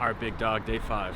our big dog, day 5.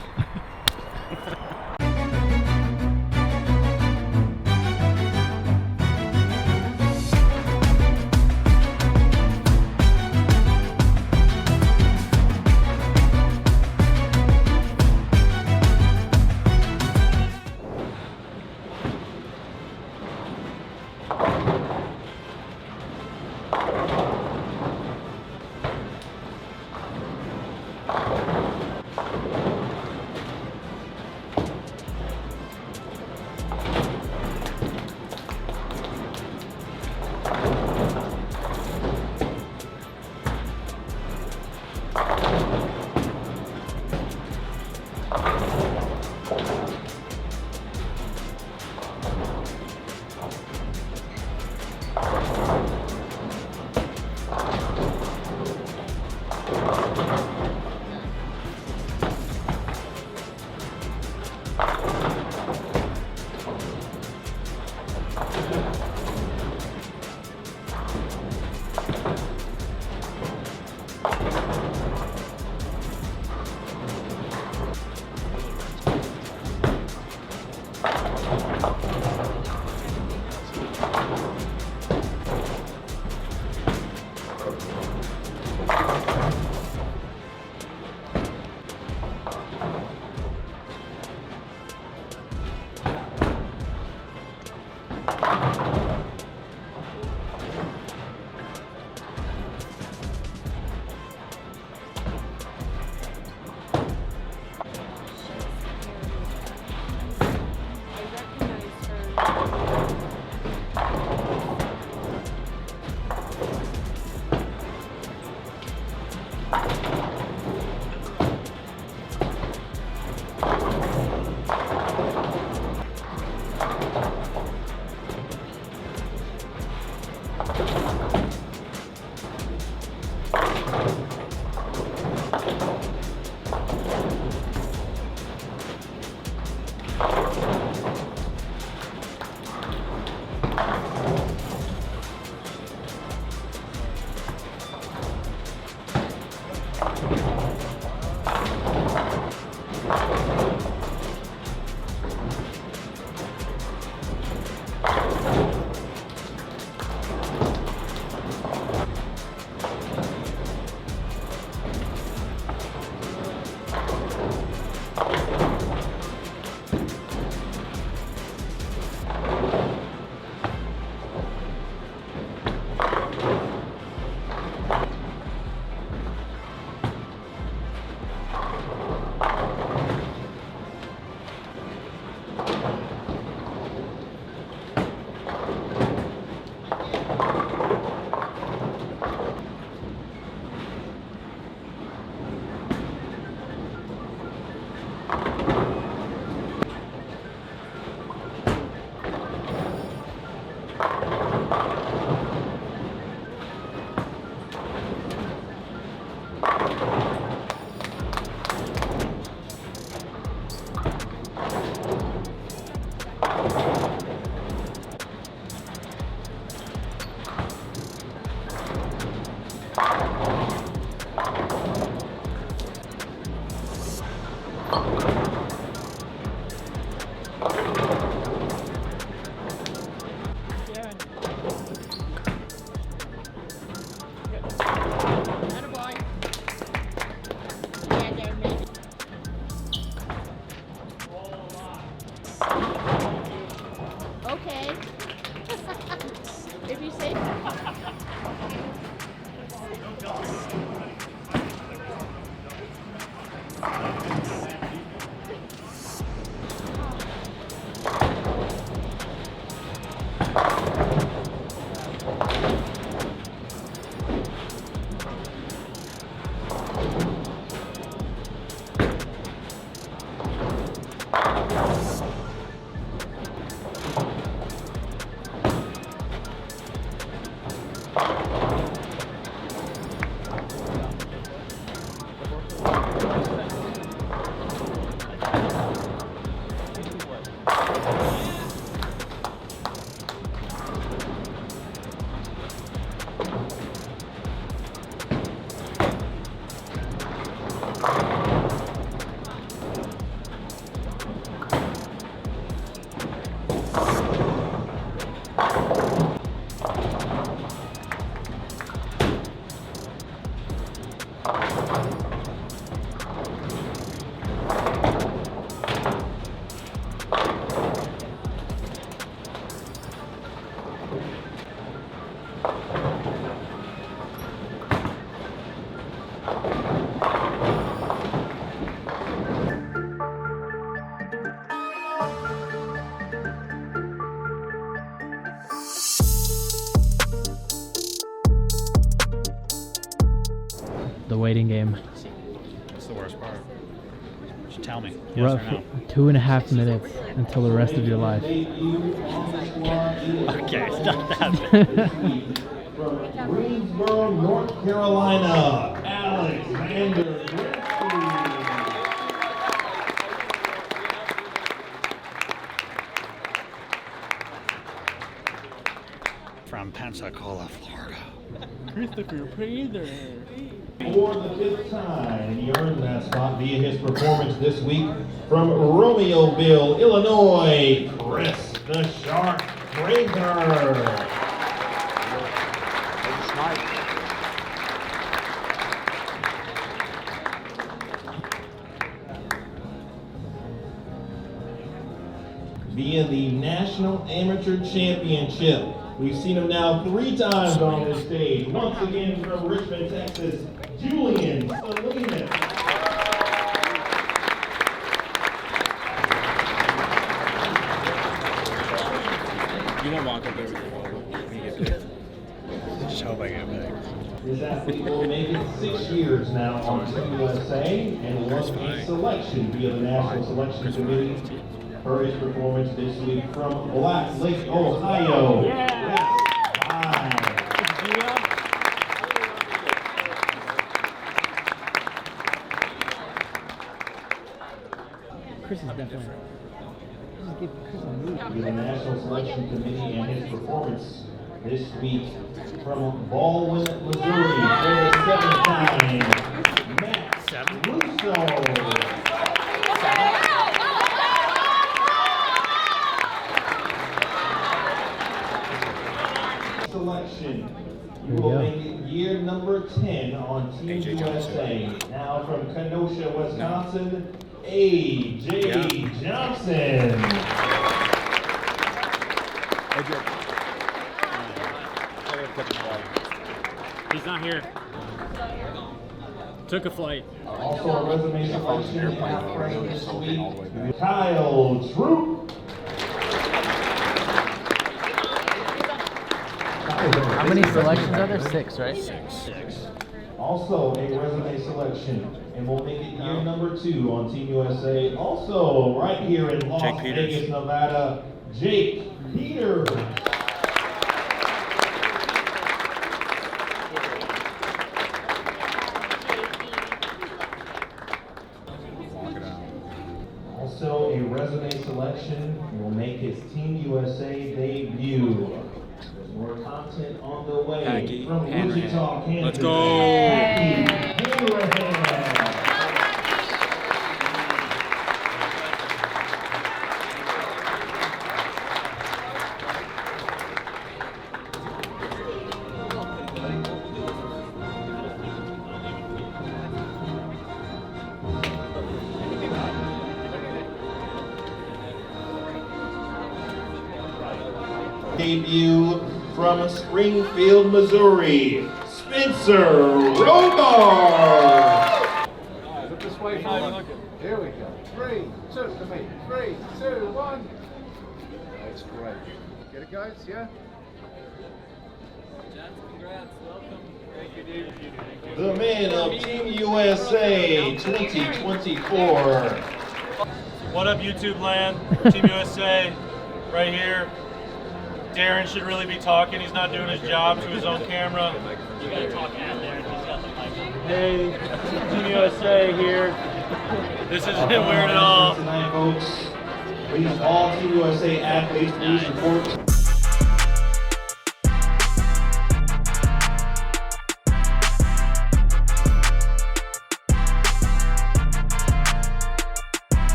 Okay. If you say. waiting game. What's the worst part? Just tell me. Yes Rough, or no? 2.5 minutes until the rest of your life. Okay, it's not that bad. From Greensboro, North Carolina, Alexander Griffey. From Pensacola, Florida. Christopher Prather. For the 5th time, he earned that spot via his performance this week. From Romeoville, Illinois, Chris the Shark Prather. Via the National Amateur Championship. We've seen him now 3 times on this stage. Once again from Richmond, Texas, Julian Salinas. You won't walk up every day. Just hope I get back. This athlete will make it 6 years now on Team USA and was a selection via the National Selection Committee for his performance this week from Black Lake, Ohio. Chris is definitely. Just give Chris a move. Via the National Selection Committee and his performance this week from Baldwin, Missouri for the 7th time, Matt Russo. Selection. You will make it year number 10 on Team USA. Now from Kenosha, Wisconsin, A.J. Johnson. He's not here. Took a flight. Also a resume selection after this week, Kyle Troop. How many selections are there? 6, right? 6. Also a resume selection, and we'll make it year number 2 on Team USA. Also right here in Las Vegas, Nevada, Jake Peters. Also a resume selection, will make his Team USA debut. There's more content on the way Packy from Hanrahan. Wichita, Kansas. Let's go. Packy Hanrahan. Debut from Springfield, Missouri, Spencer Robar. This way, here we go. 3, 2, to me. 3, 2, 1. That's great. Get it, guys? Yeah? The man of Team USA 2024. What up, YouTube land? Team USA, right here. Darren should really be talking. He's not doing his job to his own camera. You gotta talk at Darren. He's got the mic. Hey, Team USA here. This isn't weird at all. Tonight, folks. Please, all Team USA athletes, please report.